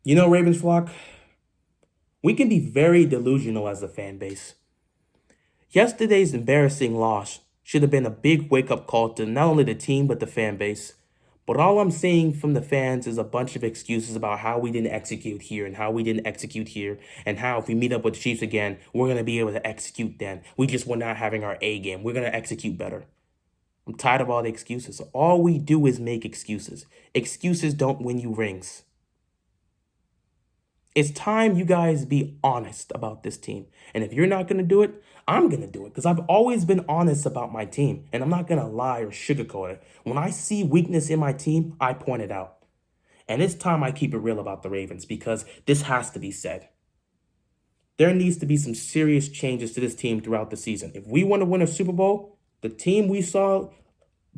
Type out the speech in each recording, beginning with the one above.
You know, Ravens flock, we can be very delusional as a fan base. Yesterday's embarrassing loss should have been a big wake up call to not only the team but the fan base. But all I'm seeing from the fans is a bunch of excuses about how we didn't execute here and how we didn't execute here, and how if we meet up with the Chiefs again, we're going to be able to execute then. We just were not having our A game. We're going to execute better. I'm tired of all the excuses. All we do is make excuses. Excuses don't win you rings. It's time you guys be honest about this team. And if you're not going to do it, I'm going to do it because I've always been honest about my team and I'm not going to lie or sugarcoat it. When I see weakness in my team, I point it out. And it's time I keep it real about the Ravens because this has to be said. There needs to be some serious changes to this team throughout the season. If we want to win a Super Bowl, the team we saw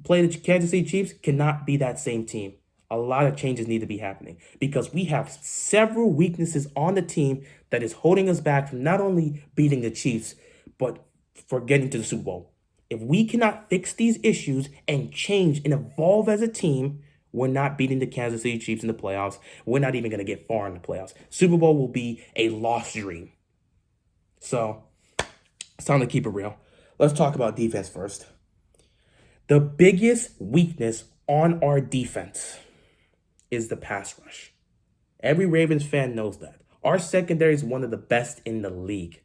play the Kansas City Chiefs cannot be that same team. A lot of changes need to be happening because we have several weaknesses on the team that is holding us back from not only beating the Chiefs, but for getting to the Super Bowl. If we cannot fix these issues and change and evolve as a team, we're not beating the Kansas City Chiefs in the playoffs. We're not even going to get far in the playoffs. Super Bowl will be a lost dream. So it's time to keep it real. Let's talk about defense first. The biggest weakness on our defense is the pass rush. Every Ravens fan knows that. Our secondary is one of the best in the league.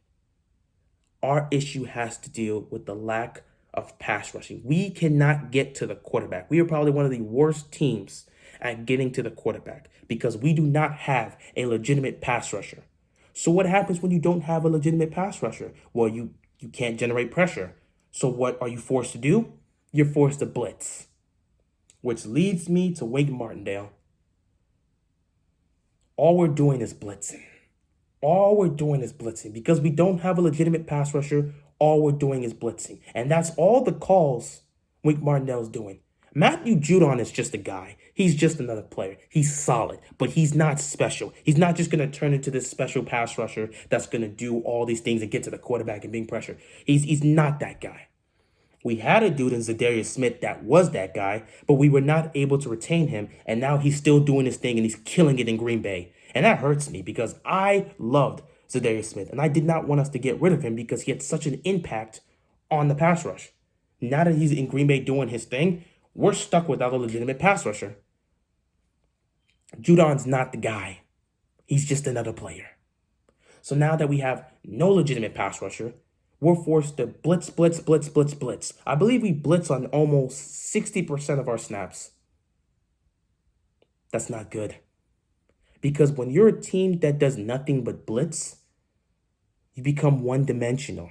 Our issue has to deal with the lack of pass rushing. We cannot get to the quarterback. We are probably one of the worst teams at getting to the quarterback because we do not have a legitimate pass rusher. So what happens when you don't have a legitimate pass rusher? Well, you can't generate pressure. So what are you forced to do? You're forced to blitz. Which leads me to Wake Martindale. All we're doing is blitzing. All we're doing is blitzing because we don't have a legitimate pass rusher. All we're doing is blitzing. And that's all the calls Wink Martindale's doing. Matthew Judon is just a guy. He's just another player. He's solid, but he's not special. He's not just going to turn into this special pass rusher that's going to do all these things and get to the quarterback and bring pressure. He's not that guy. We had a dude in Zadarius Smith that was that guy, but we were not able to retain him, and now he's still doing his thing and he's killing it in Green Bay. And that hurts me because I loved Zadarius Smith, and I did not want us to get rid of him because he had such an impact on the pass rush. Now that he's in Green Bay doing his thing, we're stuck without a legitimate pass rusher. Judon's not the guy. He's just another player. So now that we have no legitimate pass rusher, we're forced to blitz, blitz, blitz, blitz, blitz. I believe we blitz on almost 60% of our snaps. That's not good. Because when you're a team that does nothing but blitz, you become one-dimensional.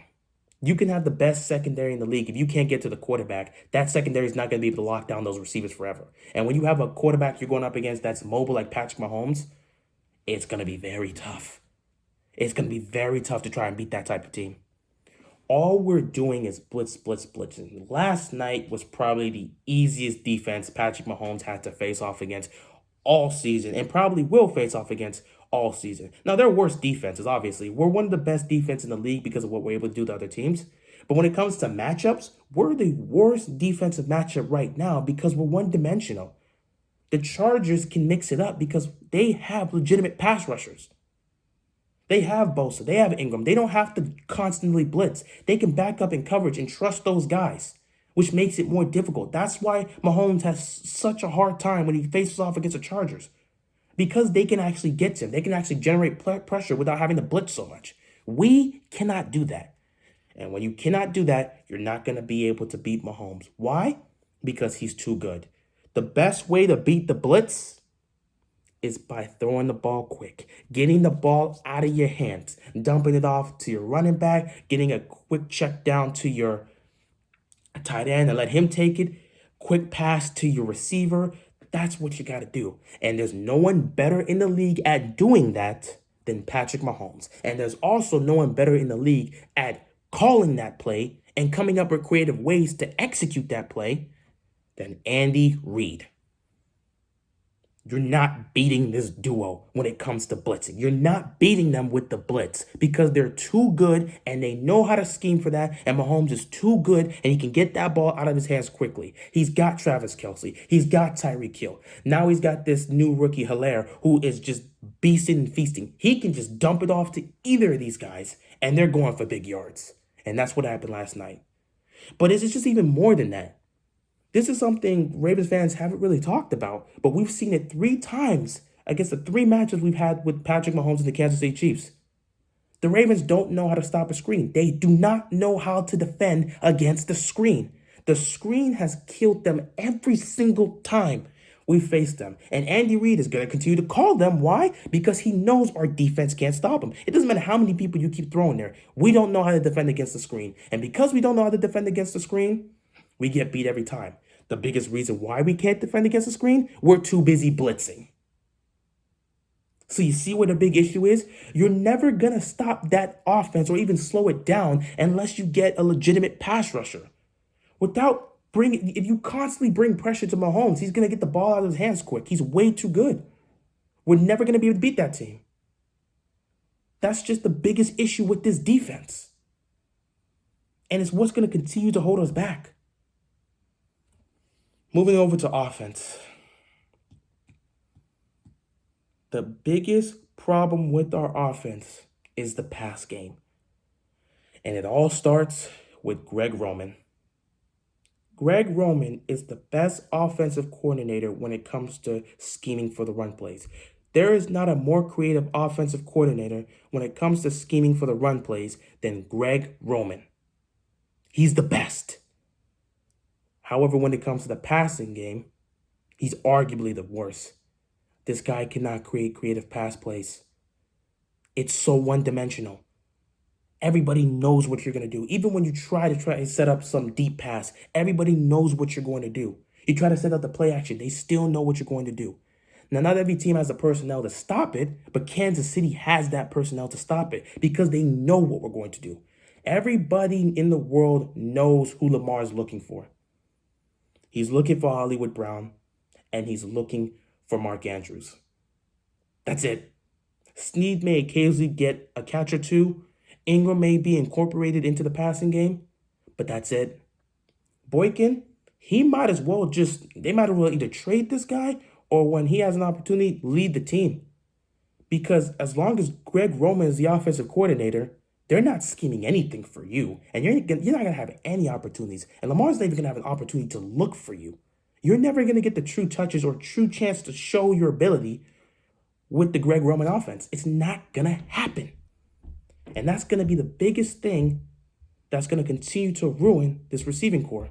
You can have the best secondary in the league. If you can't get to the quarterback, that secondary is not going to be able to lock down those receivers forever. And when you have a quarterback you're going up against that's mobile like Patrick Mahomes, it's going to be very tough. It's going to be very tough to try and beat that type of team. All we're doing is blitz, blitz, blitzing. Last night was probably the easiest defense Patrick Mahomes had to face off against all season and probably will face off against all season. Now, there are worse defenses, obviously. We're one of the best defense in the league because of what we're able to do to other teams. But when it comes to matchups, we're the worst defensive matchup right now because we're one-dimensional. The Chargers can mix it up because they have legitimate pass rushers. They have Bosa. They have Ingram. They don't have to constantly blitz. They can back up in coverage and trust those guys, which makes it more difficult. That's why Mahomes has such a hard time when he faces off against the Chargers, because they can actually get to him. They can actually generate pressure without having to blitz so much. We cannot do that. And when you cannot do that, you're not going to be able to beat Mahomes. Why? Because he's too good. The best way to beat the blitz is by throwing the ball quick, getting the ball out of your hands, dumping it off to your running back, getting a quick check down to your tight end and let him take it, quick pass to your receiver. That's what you got to do. And there's no one better in the league at doing that than Patrick Mahomes. And there's also no one better in the league at calling that play and coming up with creative ways to execute that play than Andy Reid. You're not beating this duo when it comes to blitzing. You're not beating them with the blitz because they're too good and they know how to scheme for that. And Mahomes is too good and he can get that ball out of his hands quickly. He's got Travis Kelce. He's got Tyreek Hill. Now he's got this new rookie Hilaire who is just beasting and feasting. He can just dump it off to either of these guys and they're going for big yards. And that's what happened last night. But it's just even more than that. This is something Ravens fans haven't really talked about, but we've seen it 3 times against the 3 matches we've had with Patrick Mahomes and the Kansas City Chiefs. The Ravens don't know how to stop a screen. They do not know how to defend against the screen. The screen has killed them every single time we face them. And Andy Reid is going to continue to call them. Why? Because he knows our defense can't stop them. It doesn't matter how many people you keep throwing there. We don't know how to defend against the screen. And because we don't know how to defend against the screen, we get beat every time. The biggest reason why we can't defend against the screen, we're too busy blitzing. So you see what the big issue is? You're never going to stop that offense or even slow it down unless you get a legitimate pass rusher. If you constantly bring pressure to Mahomes, he's going to get the ball out of his hands quick. He's way too good. We're never going to be able to beat that team. That's just the biggest issue with this defense. And it's what's going to continue to hold us back. Moving over to offense. The biggest problem with our offense is the pass game. And it all starts with Greg Roman. Greg Roman is the best offensive coordinator when it comes to scheming for the run plays. There is not a more creative offensive coordinator when it comes to scheming for the run plays than Greg Roman. He's the best. However, when it comes to the passing game, he's arguably the worst. This guy cannot create creative pass plays. It's so one-dimensional. Everybody knows what you're going to do. Even when you try to set up some deep pass, everybody knows what you're going to do. You try to set up the play action, they still know what you're going to do. Now, not every team has the personnel to stop it, but Kansas City has that personnel to stop it because they know what we're going to do. Everybody in the world knows who Lamar is looking for. He's looking for Hollywood Brown, and he's looking for Mark Andrews. That's it. Snead may occasionally get a catch or two. Ingram may be incorporated into the passing game, but that's it. Boykin, they might as well either trade this guy or when he has an opportunity, lead the team. Because as long as Greg Roman is the offensive coordinator, they're not scheming anything for you, and you're not going to have any opportunities. And Lamar's not even going to have an opportunity to look for you. You're never going to get the true touches or true chance to show your ability with the Greg Roman offense. It's not going to happen. And that's going to be the biggest thing that's going to continue to ruin this receiving core.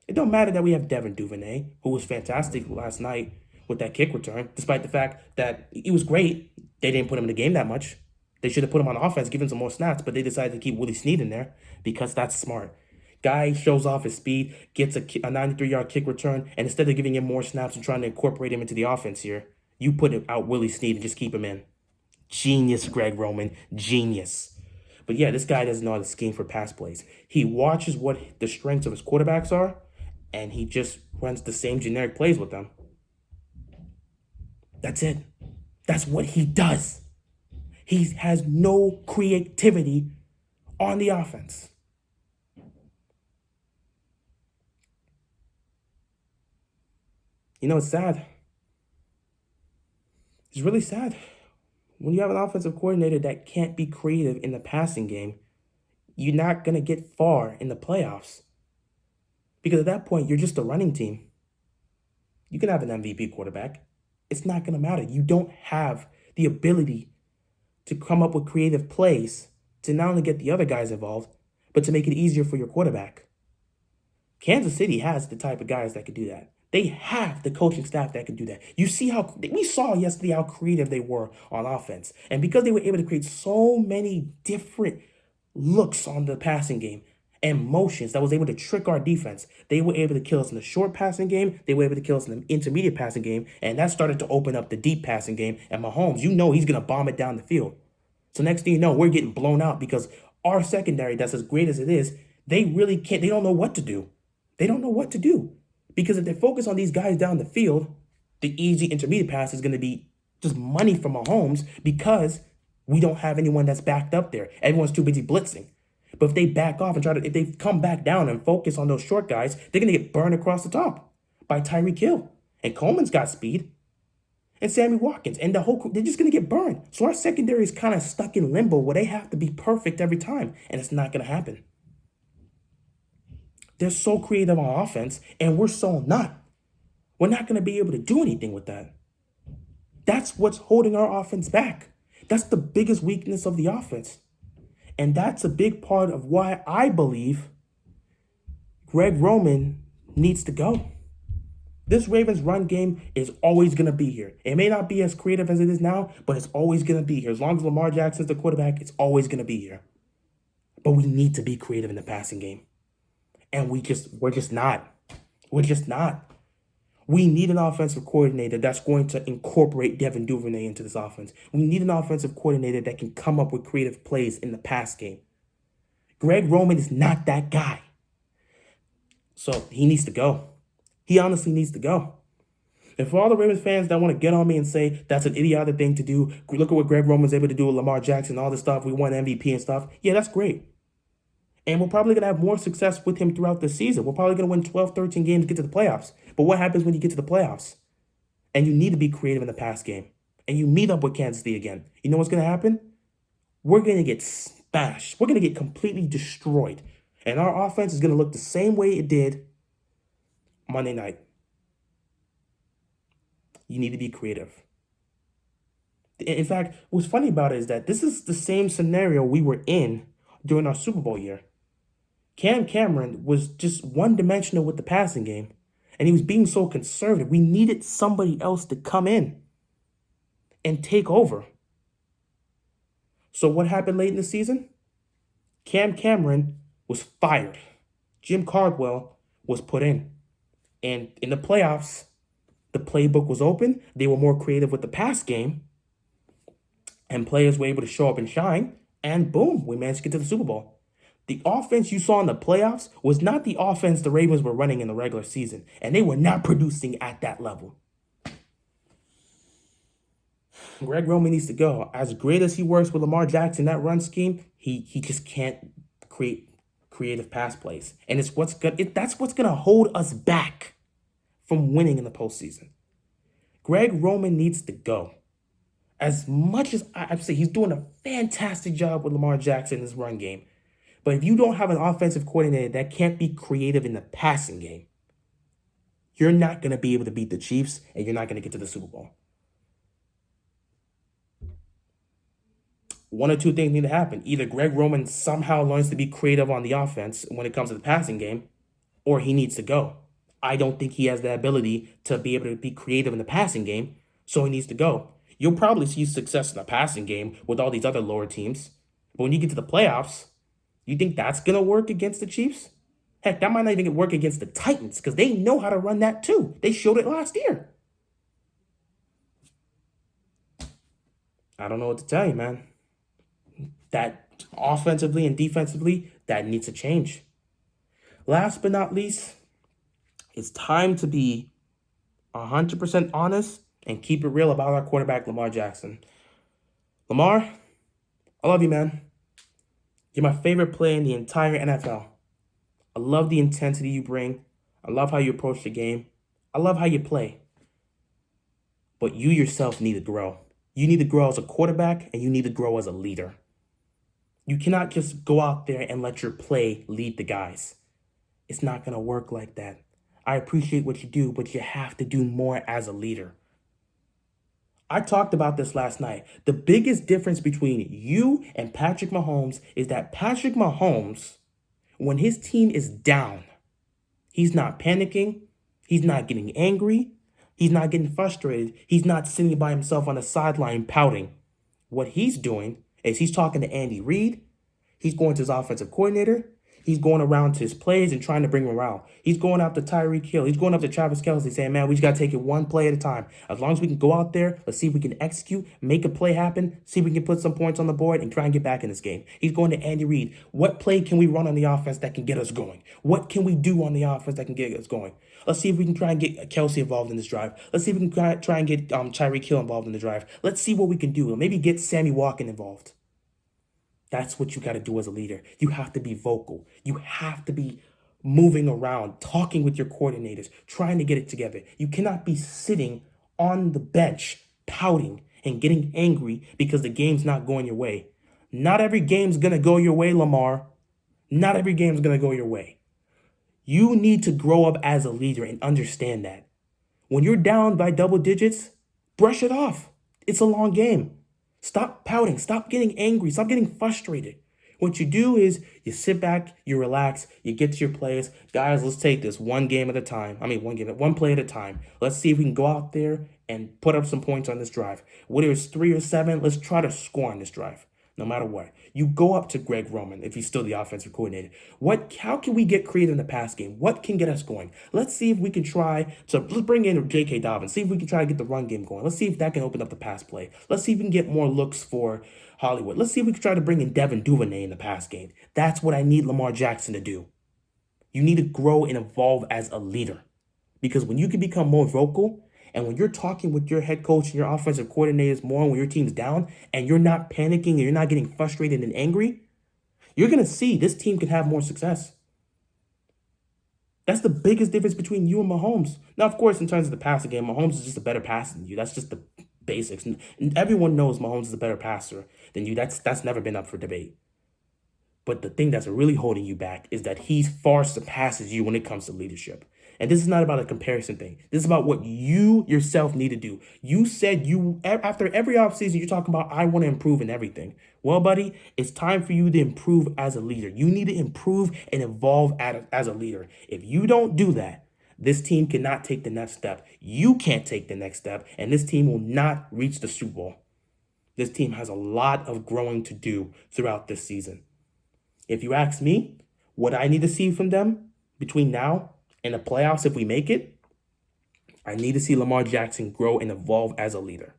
It don't matter that we have Devin Duvernay, who was fantastic last night with that kick return, despite the fact that he was great. They didn't put him in the game that much. They should have put him on offense, given some more snaps, but they decided to keep Willie Snead in there because that's smart. Guy shows off his speed, gets a 93-yard kick return, and instead of giving him more snaps and trying to incorporate him into the offense here, you put out Willie Snead and just keep him in. Genius, Greg Roman. Genius. But yeah, this guy doesn't know how to scheme for pass plays. He watches what the strengths of his quarterbacks are, and he just runs the same generic plays with them. That's it. That's what he does. He has no creativity on the offense. You know, it's sad. It's really sad. When you have an offensive coordinator that can't be creative in the passing game, you're not going to get far in the playoffs. Because at that point, you're just a running team. You can have an MVP quarterback. It's not going to matter. You don't have the ability to come up with creative plays to not only get the other guys involved, but to make it easier for your quarterback. Kansas City has the type of guys that can do that. They have the coaching staff that can do that. We saw yesterday how creative they were on offense. And because they were able to create so many different looks on the passing game and motions that was able to trick our defense, they were able to kill us in the short passing game. They were able to kill us in the intermediate passing game. And that started to open up the deep passing game. And Mahomes, he's going to bomb it down the field. So next thing you know, we're getting blown out because our secondary, that's as great as it is, they really can't. They don't know what to do. They don't know what to do. Because if they focus on these guys down the field, The easy intermediate pass is going to be just money from Mahomes because we don't have anyone that's backed up there. Everyone's too busy blitzing. But if they back off and if they come back down and focus on those short guys, they're going to get burned across the top by Tyreek Hill. And Coleman's got speed. And Sammy Watkins. And they're just going to get burned. So our secondary is kind of stuck in limbo where they have to be perfect every time. And it's not going to happen. They're so creative on offense, and we're so not. We're not going to be able to do anything with that. That's what's holding our offense back. That's the biggest weakness of the offense. And that's a big part of why I believe Greg Roman needs to go. This Ravens run game is always going to be here. It may not be as creative as it is now, but it's always going to be here. As long as Lamar Jackson's the quarterback, it's always going to be here. But we need to be creative in the passing game. And we're just not. We're just not. We need an offensive coordinator that's going to incorporate Devin Duvernay into this offense. We need an offensive coordinator that can come up with creative plays in the pass game. Greg Roman is not that guy. So he needs to go. He honestly needs to go. And for all the Ravens fans that want to get on me and say that's an idiotic thing to do, look at what Greg Roman's able to do with Lamar Jackson, all this stuff, we won MVP and stuff. Yeah, that's great. And we're probably going to have more success with him throughout the season. We're probably going to win 12, 13 games to get to the playoffs. But what happens when you get to the playoffs? And you need to be creative in the pass game. And you meet up with Kansas City again. You know what's going to happen? We're going to get smashed. We're going to get completely destroyed. And our offense is going to look the same way it did Monday night. You need to be creative. In fact, what's funny about it is that this is the same scenario we were in during our Super Bowl year. Cam Cameron was just one-dimensional with the passing game, and he was being so conservative. We needed somebody else to come in and take over. So what happened late in the season? Cam Cameron was fired. Jim Caldwell was put in. And in the playoffs, the playbook was open. They were more creative with the pass game, and players were able to show up and shine, and boom, we managed to get to the Super Bowl. The offense you saw in the playoffs was not the offense the Ravens were running in the regular season, and they were not producing at that level. Greg Roman needs to go. As great as he works with Lamar Jackson, that run scheme, he just can't create creative pass plays. And that's what's gonna hold us back from winning in the postseason. Greg Roman needs to go. As much as I say he's doing a fantastic job with Lamar Jackson in his run game. But if you don't have an offensive coordinator that can't be creative in the passing game, you're not going to be able to beat the Chiefs, and you're not going to get to the Super Bowl. One or two things need to happen. Either Greg Roman somehow learns to be creative on the offense when it comes to the passing game, or he needs to go. I don't think he has the ability to be able to be creative in the passing game, so he needs to go. You'll probably see success in the passing game with all these other lower teams. But when you get to the playoffs, you think that's going to work against the Chiefs? Heck, that might not even work against the Titans because they know how to run that too. They showed it last year. I don't know what to tell you, man. That offensively and defensively, that needs to change. Last but not least, it's time to be 100% honest and keep it real about our quarterback, Lamar Jackson. Lamar, I love you, man. You're my favorite player in the entire NFL. I love the intensity you bring. I love how you approach the game. I love how you play. But you yourself need to grow. You need to grow as a quarterback, and you need to grow as a leader. You cannot just go out there and let your play lead the guys. It's not going to work like that. I appreciate what you do, but you have to do more as a leader. I talked about this last night. The biggest difference between you and Patrick Mahomes is that Patrick Mahomes, when his team is down, he's not panicking, he's not getting angry, he's not getting frustrated, he's not sitting by himself on the sideline pouting. What he's doing is he's talking to Andy Reid, he's going to his offensive coordinator, He's going around to his plays and trying to bring morale. He's going out to Tyreek Hill. He's going up to Travis Kelce saying, man, we just got to take it one play at a time. As long as we can go out there, let's see if we can execute, make a play happen, see if we can put some points on the board and try and get back in this game. He's going to Andy Reid. What play can we run on the offense that can get us going? What can we do on the offense that can get us going? Let's see if we can try and get Kelce involved in this drive. Let's see if we can try and get Tyreek Hill involved in the drive. Let's see what we can do. Maybe get Sammy Watkins involved. That's what you got to do as a leader. You have to be vocal. You have to be moving around, talking with your coordinators, trying to get it together. You cannot be sitting on the bench, pouting and getting angry because the game's not going your way. Not every game's going to go your way, Lamar. Not every game's going to go your way. You need to grow up as a leader and understand that. When you're down by double digits, brush it off. It's a long game. Stop pouting. Stop getting angry. Stop getting frustrated. What you do is you sit back, you relax, you get to your players. Guys, let's take this one game at a time. One play at a time. Let's see if we can go out there and put up some points on this drive. Whether it's 3 or 7, let's try to score on this drive. No matter what. You go up to Greg Roman if he's still the offensive coordinator. How can we get creative in the pass game? What can get us going? Let's see if we can let's bring in J.K. Dobbins. See if we can try to get the run game going. Let's see if that can open up the pass play. Let's see if we can get more looks for Hollywood. Let's see if we can try to bring in Devin Duvernay in the pass game. That's what I need Lamar Jackson to do. You need to grow and evolve as a leader. Because when you can become more vocal, and when you're talking with your head coach and your offensive coordinators more when your team's down and you're not panicking and you're not getting frustrated and angry, you're going to see this team can have more success. That's the biggest difference between you and Mahomes. Now, of course, in terms of the passing game, Mahomes is just a better passer than you. That's just the basics. And everyone knows Mahomes is a better passer than you. That's never been up for debate. But the thing that's really holding you back is that he far surpasses you when it comes to leadership. And this is not about a comparison thing. This is about what you yourself need to do. You said after every offseason, you're talking about, I want to improve in everything. Well, buddy, it's time for you to improve as a leader. You need to improve and evolve as a leader. If you don't do that, this team cannot take the next step. You can't take the next step, and this team will not reach the Super Bowl. This team has a lot of growing to do throughout this season. If you ask me, what I need to see from them between now and the playoffs, if we make it, I need to see Lamar Jackson grow and evolve as a leader.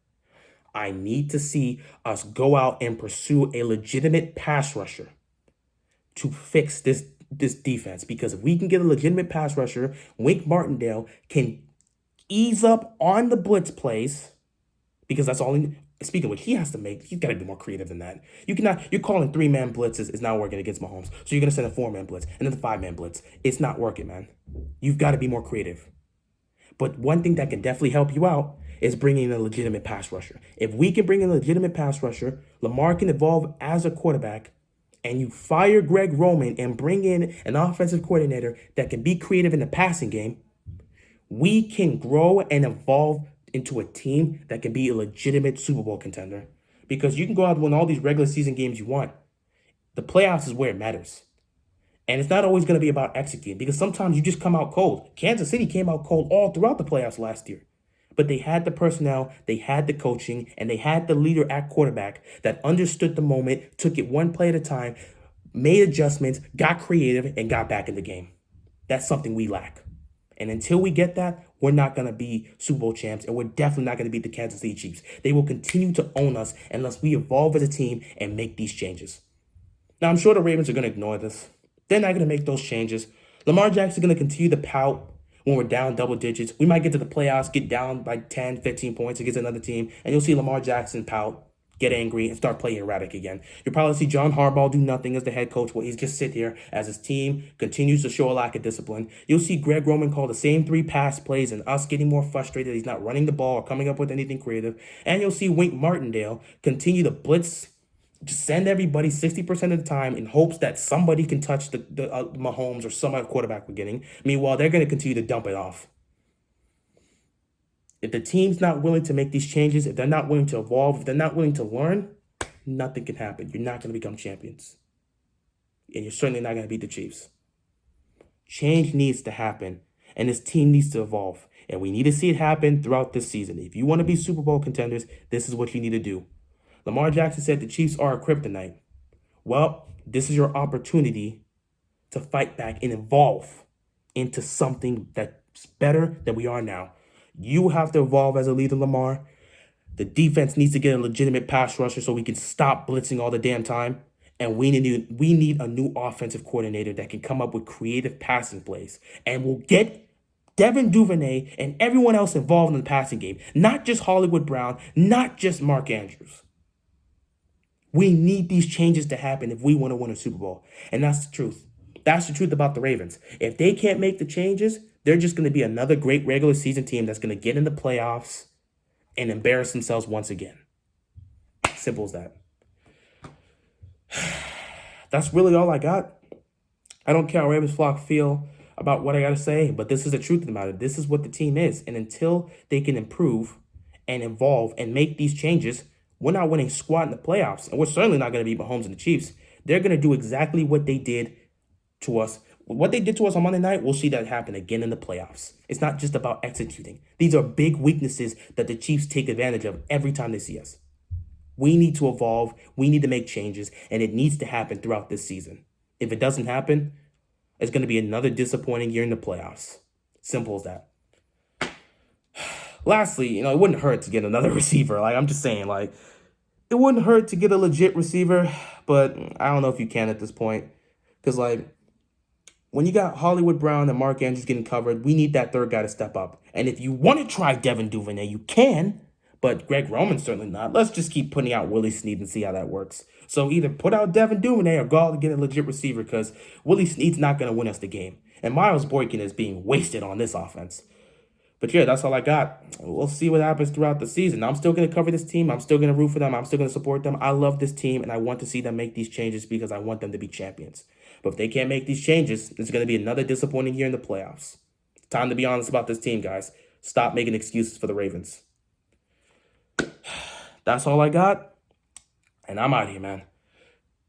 I need to see us go out and pursue a legitimate pass rusher to fix this defense. Because if we can get a legitimate pass rusher, Wink Martindale can ease up on the blitz plays, because that's all speaking of which, he's got to be more creative than that. You're calling 3-man blitzes is not working against Mahomes. So you're going to send a 4-man blitz and then the 5-man blitz. It's not working, man. You've got to be more creative. But one thing that can definitely help you out is bringing in a legitimate pass rusher. If we can bring in a legitimate pass rusher, Lamar can evolve as a quarterback, and you fire Greg Roman and bring in an offensive coordinator that can be creative in the passing game, we can grow and evolve into a team that can be a legitimate Super Bowl contender. Because you can go out and win all these regular season games you want. The playoffs is where it matters. And it's not always going to be about executing, because sometimes you just come out cold. Kansas City came out cold all throughout the playoffs last year. But they had the personnel, they had the coaching, and they had the leader at quarterback that understood the moment, took it one play at a time, made adjustments, got creative, and got back in the game. That's something we lack. And until we get that, we're not going to be Super Bowl champs, and we're definitely not going to beat the Kansas City Chiefs. They will continue to own us unless we evolve as a team and make these changes. Now, I'm sure the Ravens are going to ignore this. They're not going to make those changes. Lamar Jackson is going to continue to pout when we're down double digits. We might get to the playoffs, get down by 10, 15 points against another team, and you'll see Lamar Jackson pout, get angry, and start playing erratic again. You'll probably see John Harbaugh do nothing as the head coach, where he's just sit here as his team continues to show a lack of discipline. You'll see Greg Roman call the same 3 pass plays and us getting more frustrated. He's not running the ball or coming up with anything creative. And you'll see Wink Martindale continue to blitz, just send everybody 60% of the time in hopes that somebody can touch the Mahomes or some other quarterback we're getting. Meanwhile, they're going to continue to dump it off. If the team's not willing to make these changes, if they're not willing to evolve, if they're not willing to learn, nothing can happen. You're not going to become champions. And you're certainly not going to beat the Chiefs. Change needs to happen, and this team needs to evolve. And we need to see it happen throughout this season. If you want to be Super Bowl contenders, this is what you need to do. Lamar Jackson said the Chiefs are a kryptonite. Well, this is your opportunity to fight back and evolve into something that's better than we are now. You have to evolve as a leader, Lamar. The defense needs to get a legitimate pass rusher so we can stop blitzing all the damn time. And we need a new offensive coordinator that can come up with creative passing plays. And will get Devin Duvernay and everyone else involved in the passing game. Not just Hollywood Brown, not just Mark Andrews. We need these changes to happen if we want to win a Super Bowl. And that's the truth. That's the truth about the Ravens. If they can't make the changes, they're just going to be another great regular season team that's going to get in the playoffs and embarrass themselves once again. Simple as that. That's really all I got. I don't care how Ravens flock feel about what I got to say, but this is the truth of the matter. This is what the team is. And until they can improve and evolve and make these changes, we're not winning squat in the playoffs. And we're certainly not going to beat Mahomes and the Chiefs. They're going to do exactly what they did to us. What they did to us on Monday night, we'll see that happen again in the playoffs. It's not just about executing. These are big weaknesses that the Chiefs take advantage of every time they see us. We need to evolve. We need to make changes, and it needs to happen throughout this season. If it doesn't happen, it's going to be another disappointing year in the playoffs. Simple as that. Lastly, it wouldn't hurt to get another receiver. I'm just saying, it wouldn't hurt to get a legit receiver, but I don't know if you can at this point. Because, when you got Hollywood Brown and Mark Andrews getting covered, we need that third guy to step up. And if you want to try Devin Duvernay, you can, but Greg Roman's certainly not. Let's just keep putting out Willie Snead and see how that works. So either put out Devin Duvernay or go out and get a legit receiver because Willie Snead's not going to win us the game. And Miles Boykin is being wasted on this offense. But yeah, that's all I got. We'll see what happens throughout the season. I'm still going to cover this team. I'm still going to root for them. I'm still going to support them. I love this team, and I want to see them make these changes because I want them to be champions. But if they can't make these changes, it's going to be another disappointing year in the playoffs. It's time to be honest about this team, guys. Stop making excuses for the Ravens. That's all I got, and I'm out of here, man.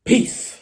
Peace.